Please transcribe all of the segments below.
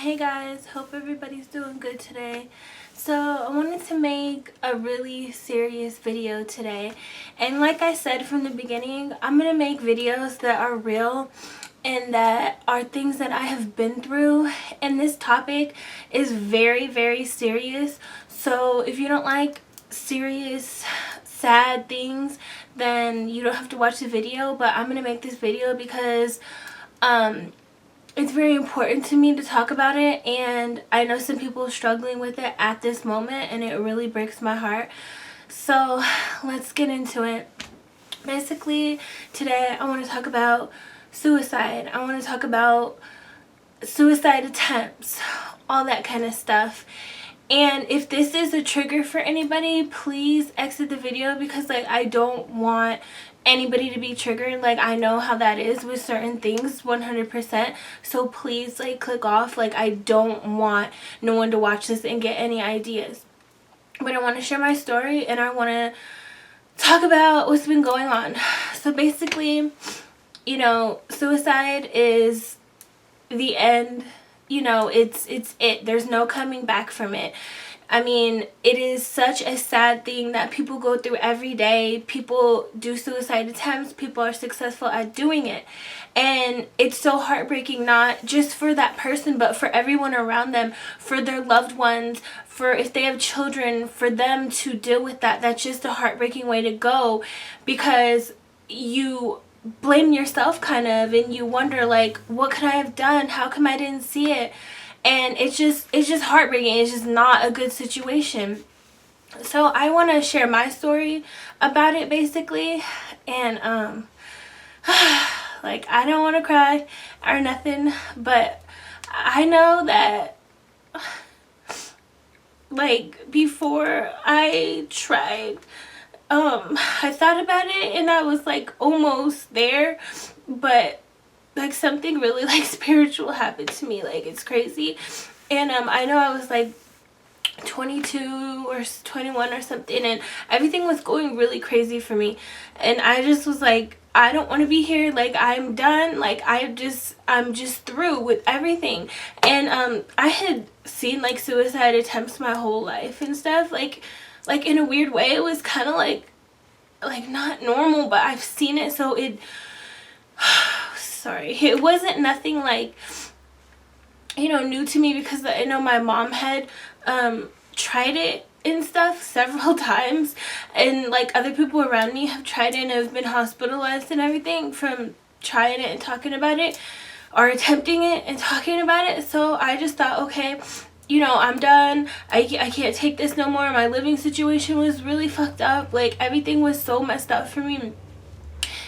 Hey guys, hope everybody's doing good today. So I wanted to make a really serious video today, and like I said from the beginning, I'm gonna make videos that are real and that are things that I have been through, and this topic is very serious. So if you don't like serious sad things, then you don't have to watch the video, but I'm gonna make this video because it's very important to me to talk about it, and I know some people are struggling with it at this moment, and it really breaks my heart. So let's get into it. Basically, today I want to talk about suicide. I want to talk about suicide attempts, all that kind of stuff. And if this is a trigger for anybody, please exit the video, because like I don't want anybody to be triggered. Like I know how that is with certain things 100%, so please like click off. Like I don't want no one to watch this and get any ideas, but I want to share my story and I want to talk about what's been going on. So basically, you know, suicide is the end. You know, it's it. There's no coming back from it. I mean, it is such a sad thing that people go through every day. People do suicide attempts. People are successful at doing it. And it's so heartbreaking, not just for that person, but for everyone around them, for their loved ones, for if they have children, for them to deal with that. That's just a heartbreaking way to go, because you blame yourself kind of, and you wonder like, what could I have done? How come I didn't see it? And it's just heartbreaking. It's just not a good situation. So I want to share my story about it basically, and like I don't want to cry or nothing, but I know that like before I tried, I thought about it and I was like almost there, but like something really like spiritual happened to me. Like it's crazy. And I know I was like 22 or 21 or something, and everything was going really crazy for me, and I just was like, I don't want to be here. Like I'm done. Like I'm just through with everything. And I had seen like suicide attempts my whole life and stuff, like in a weird way. It was kind of like not normal, but I've seen it, so it sorry, it wasn't nothing like, you know, new to me, because I know my mom had tried it and stuff several times, and like other people around me have tried it and have been hospitalized and everything from trying it and talking about it, or attempting it and talking about it. So I just thought, okay, you know, I'm done. I can't take this no more. My living situation was really fucked up. Like everything was so messed up for me.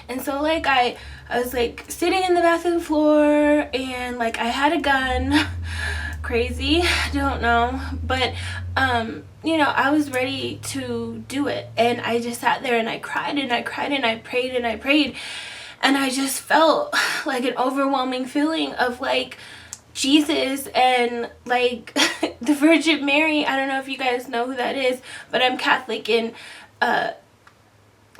And so like I was like sitting in the bathroom floor, and like I had a gun. Crazy, I don't know, but you know, I was ready to do it, and I just sat there and I cried and I cried and I prayed and I prayed, and I just felt like an overwhelming feeling of like Jesus and like the Virgin Mary. I don't know if you guys know who that is, but I'm Catholic, and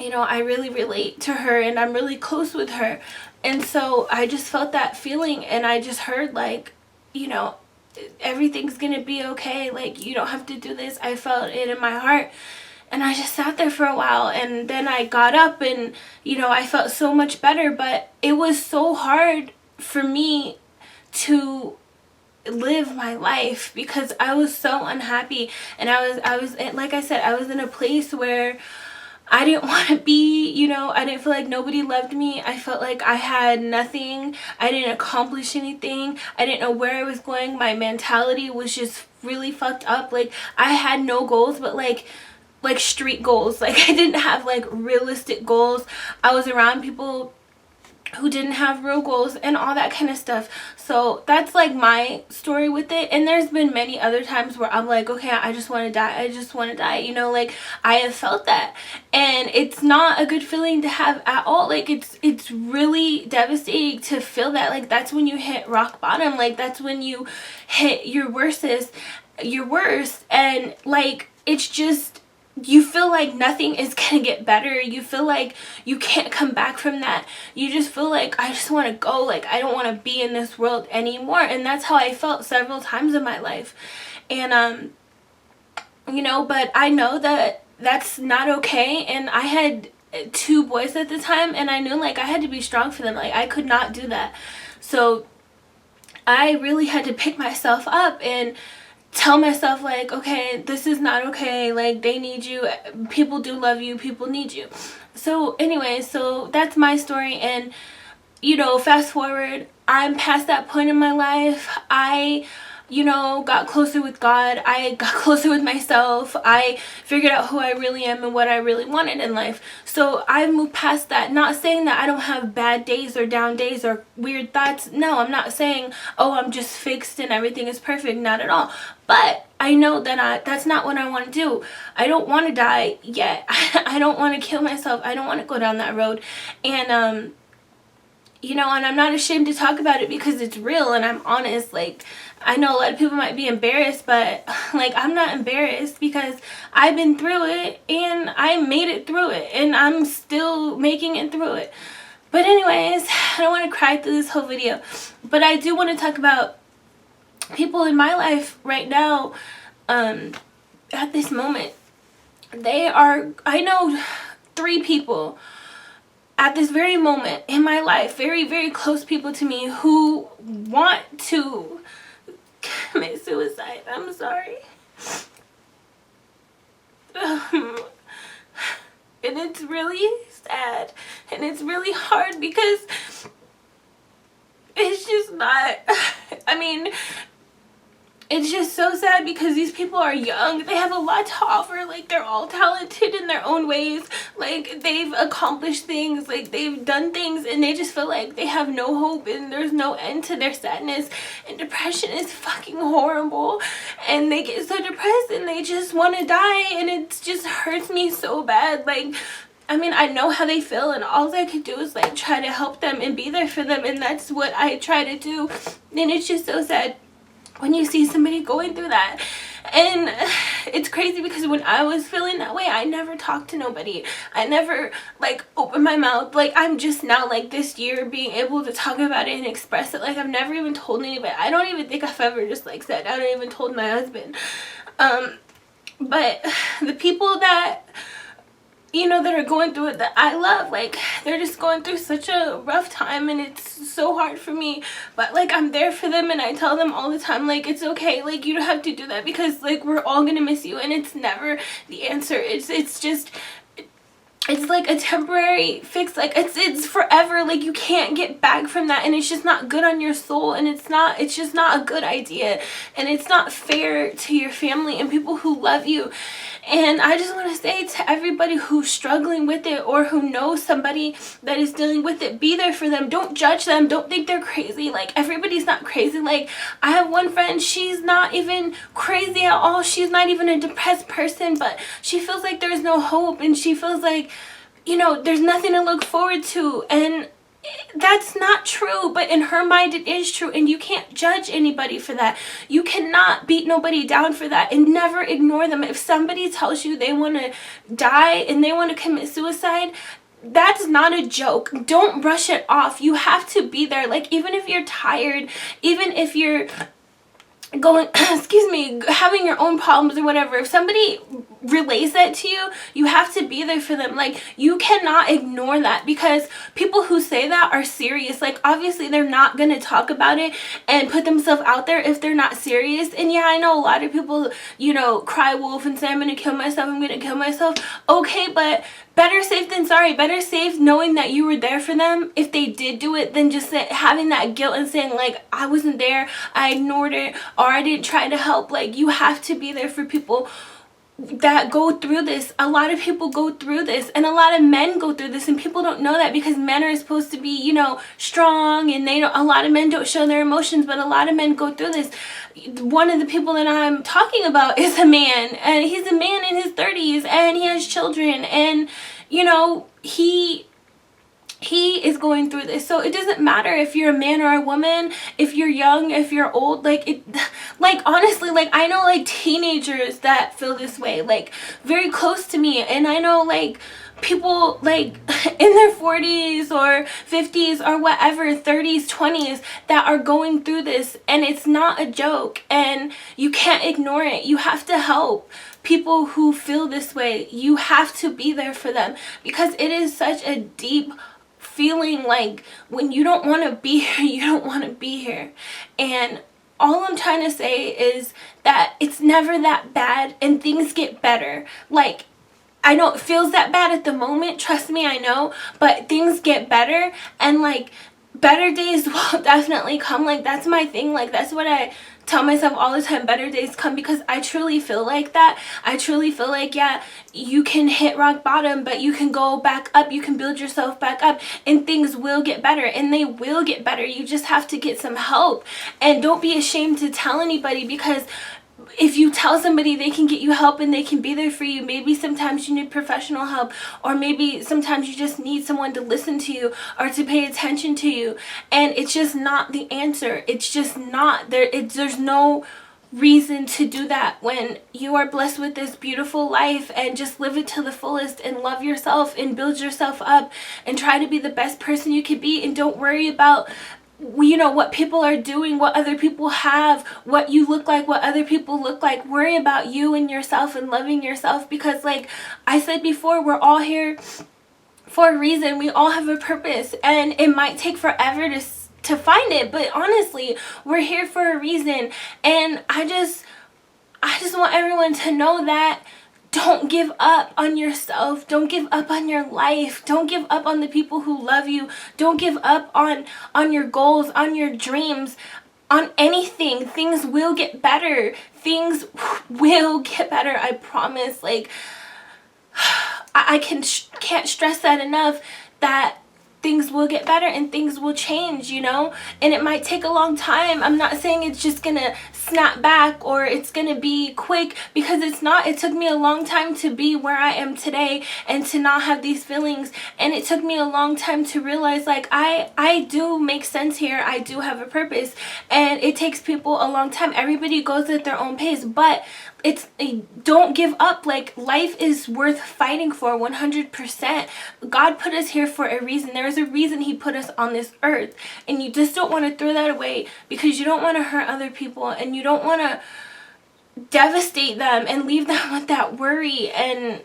you know, I really relate to her and I'm really close with her. And so I just felt that feeling, and I just heard like, you know, everything's gonna be okay. Like you don't have to do this. I felt it in my heart, and I just sat there for a while, and then I got up, and you know, I felt so much better. But it was so hard for me to live my life because I was so unhappy, and I was like I said, I was in a place where I didn't want to be. You know, I didn't feel like nobody loved me. I felt like I had nothing. I didn't accomplish anything. I didn't know where I was going. My mentality was just really fucked up. Like I had no goals, but like street goals. Like I didn't have like realistic goals. I was around people who didn't have real goals and all that kind of stuff. So that's like my story with it. And there's been many other times where I'm like, okay, I just want to die. I just want to die. You know, like I have felt that, and it's not a good feeling to have at all. Like it's really devastating to feel that. Like that's when you hit rock bottom. Like that's when you hit your worst, and like it's just you feel like nothing is gonna get better. You feel like you can't come back from that. You just feel like, I just want to go, like I don't want to be in this world anymore. And that's how I felt several times in my life. And you know, but I know that that's not okay. And I had 2 boys at the time, and I knew like I had to be strong for them. Like I could not do that. So I really had to pick myself up and tell myself like, okay, this is not okay. Like they need you. People do love you. People need you. So anyway, so that's my story. And you know, fast forward, I'm past that point in my life. I, you know, got closer with God. I got closer with myself. I figured out who I really am and what I really wanted in life. So I moved past that. Not saying that I don't have bad days or down days or weird thoughts. No, I'm not saying, oh, I'm just fixed and everything is perfect. Not at all. But I know that that's not what I want to do. I don't want to die yet. I don't want to kill myself. I don't want to go down that road. And you know, and I'm not ashamed to talk about it because it's real and I'm honest. Like, I know a lot of people might be embarrassed, but like I'm not embarrassed because I've been through it and I made it through it and I'm still making it through it. But anyways, I don't want to cry through this whole video, but I do want to talk about people in my life right now, at this moment. I know 3 people at this very moment in my life, very, very close people to me, who want to commit suicide. I'm sorry. And it's really sad. And it's really hard because it's just not, I mean, it's just so sad because these people are young. They have a lot to offer. Like, they're all talented in their own ways. Like, they've accomplished things. Like, they've done things. And they just feel like they have no hope. And there's no end to their sadness. And depression is fucking horrible. And they get so depressed and they just want to die. And it just hurts me so bad. Like, I mean, I know how they feel. And all I could do is, like, try to help them and be there for them. And that's what I try to do. And it's just so sad when you see somebody going through that. And it's crazy because when I was feeling that way, I never talked to nobody. I never like opened my mouth. Like, I'm just now, like, this year being able to talk about it and express it. Like, I've never even told anybody. I don't even think I've ever just like said, I don't even told my husband. But the people that, you know, that are going through it that I love, like, they're just going through such a rough time and it's so hard for me. But like, I'm there for them and I tell them all the time, like, it's okay, like, you don't have to do that because like we're all gonna miss you. And it's never the answer. It's just, it's like a temporary fix. Like, it's forever. Like, you can't get back from that, and it's just not good on your soul, and it's just not a good idea, and it's not fair to your family and people who love you. And I just want to say to everybody who's struggling with it or who knows somebody that is dealing with it, be there for them. Don't judge them. Don't think they're crazy. Like, everybody's not crazy. Like, I have one friend, she's not even crazy at all. She's not even a depressed person, but she feels like there's no hope, and she feels like, you know, there's nothing to look forward to. And that's not true, but in her mind it is true, and you can't judge anybody for that. You cannot beat nobody down for that, and never ignore them. If somebody tells you they want to die and they want to commit suicide, that's not a joke. Don't brush it off. You have to be there. Like, even if you're tired, even if you're going excuse me, having your own problems or whatever, if somebody relays that to you, you have to be there for them. Like, you cannot ignore that, because people who say that are serious. Like, obviously they're not gonna talk about it and put themselves out there if they're not serious. And yeah, I know a lot of people, you know, cry wolf and say, I'm gonna kill myself. Okay, but better safe than sorry. Better safe knowing that you were there for them if they did do it, than just having that guilt and saying, like, I wasn't there, I ignored it, or I didn't try to help. Like, you have to be there for people that go through this. A lot of people go through this, and a lot of men go through this, and people don't know that, because men are supposed to be, you know, strong, and they don't, a lot of men don't show their emotions, but a lot of men go through this. One of the people that I'm talking about is a man, and he's a man in his 30s, and he has children, and, you know, he is going through this. So it doesn't matter if you're a man or a woman, if you're young, if you're old. Like, like, honestly, like, I know, like, teenagers that feel this way, like, very close to me. And I know, like, people, like, in their 40s or 50s or whatever, 30s, 20s, that are going through this, and it's not a joke, and you can't ignore it. You have to help people who feel this way. You have to be there for them, because it is such a deep feeling. Like, when you don't want to be here, you don't want to be here. And all I'm trying to say is that it's never that bad, and things get better. Like, I know it feels that bad at the moment, trust me, I know, but things get better, and, like, better days will definitely come. Like, that's my thing. Like, that's what I tell myself all the time, better days come, because I truly feel like that. I truly feel like, yeah, you can hit rock bottom, but you can go back up, you can build yourself back up, and things will get better, and they will get better. You just have to get some help, and don't be ashamed to tell anybody, because if you tell somebody, they can get you help and they can be there for you. Maybe sometimes you need professional help, or maybe sometimes you just need someone to listen to you or to pay attention to you, and it's just not the answer. It's just not there. There's no reason to do that when you are blessed with this beautiful life, and just live it to the fullest, and love yourself and build yourself up, and try to be the best person you can be, and don't worry about, you know, what people are doing, what other people have, what you look like, what other people look like. Worry about you and yourself, and loving yourself, because, like I said before, we're all here for a reason. We all have a purpose, and it might take forever to find it, but honestly, we're here for a reason. And I just want everyone to know that don't give up on yourself. Don't give up on your life. Don't give up on the people who love you. Don't give up on your goals, on your dreams, on anything. Things will get better. Things will get better. I promise. Like, I can't stress that enough, that things will get better and things will change, you know, and it might take a long time. I'm not saying it's just gonna snap back or it's gonna be quick, because it's not. It took me a long time to be where I am today and to not have these feelings, and it took me a long time to realize, like, I do make sense here. I do have a purpose, and it takes people a long time. Everybody goes at their own pace, but don't give up. Like, life is worth fighting for 100%. God put us here for a reason. There is a reason he put us on this earth, and you just don't want to throw that away, because you don't want to hurt other people, and you don't want to devastate them and leave them with that worry. And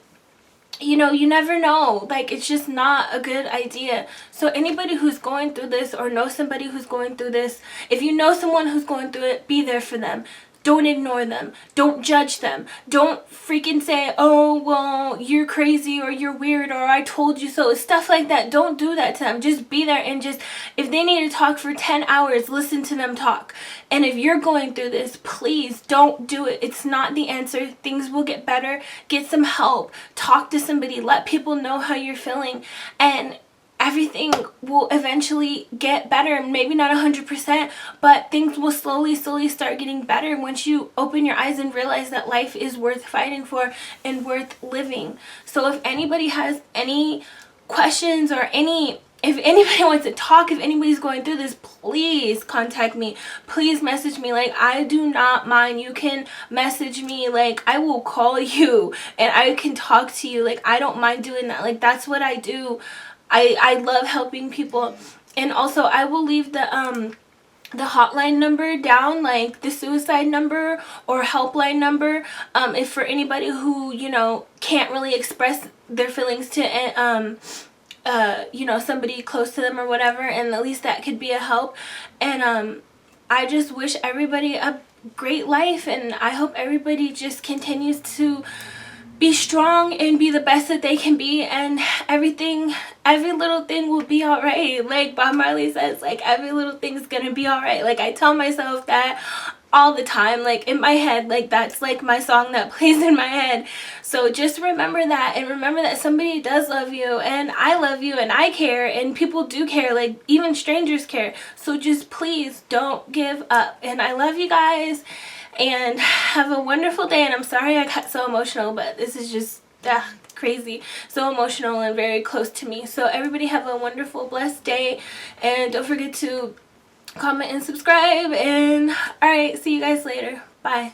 you know, you never know. Like, it's just not a good idea. So anybody who's going through this, or knows somebody who's going through this, if you know someone who's going through it, be there for them. Don't ignore them. Don't judge them. Don't freaking say, oh, well, you're crazy, or you're weird, or I told you so. Stuff like that. Don't do that to them. Just be there, and just, if they need to talk for 10 hours, listen to them talk. And if you're going through this, please don't do it. It's not the answer. Things will get better. Get some help. Talk to somebody. Let people know how you're feeling. And everything will eventually get better. Maybe not 100%, but things will slowly start getting better once you open your eyes and realize that life is worth fighting for and worth living. So if anybody has any questions, or if anybody wants to talk, if anybody's going through this, please contact me. Please message me. Like, I do not mind. You can message me. Like, I will call you and I can talk to you. Like, I don't mind doing that. Like, that's what I do. I love helping people. And also, I will leave the hotline number down, like the suicide number or helpline number, if for anybody who, you know, can't really express their feelings to you know, somebody close to them or whatever, and at least that could be a help. And I just wish everybody a great life, and I hope everybody just continues to be strong and be the best that they can be, and every little thing will be all right. Like Bob Marley says, like, every little thing's gonna be all right. Like, I tell myself that all the time, like, in my head. Like, that's like my song that plays in my head. So just remember that, and remember that somebody does love you, and I love you, and I care, and people do care. Like, even strangers care. So just please don't give up, and I love you guys. And have a wonderful day. And I'm sorry I got so emotional, but this is just crazy. So emotional and very close to me. So everybody have a wonderful, blessed day. And don't forget to comment, and subscribe. And alright, see you guys later. Bye.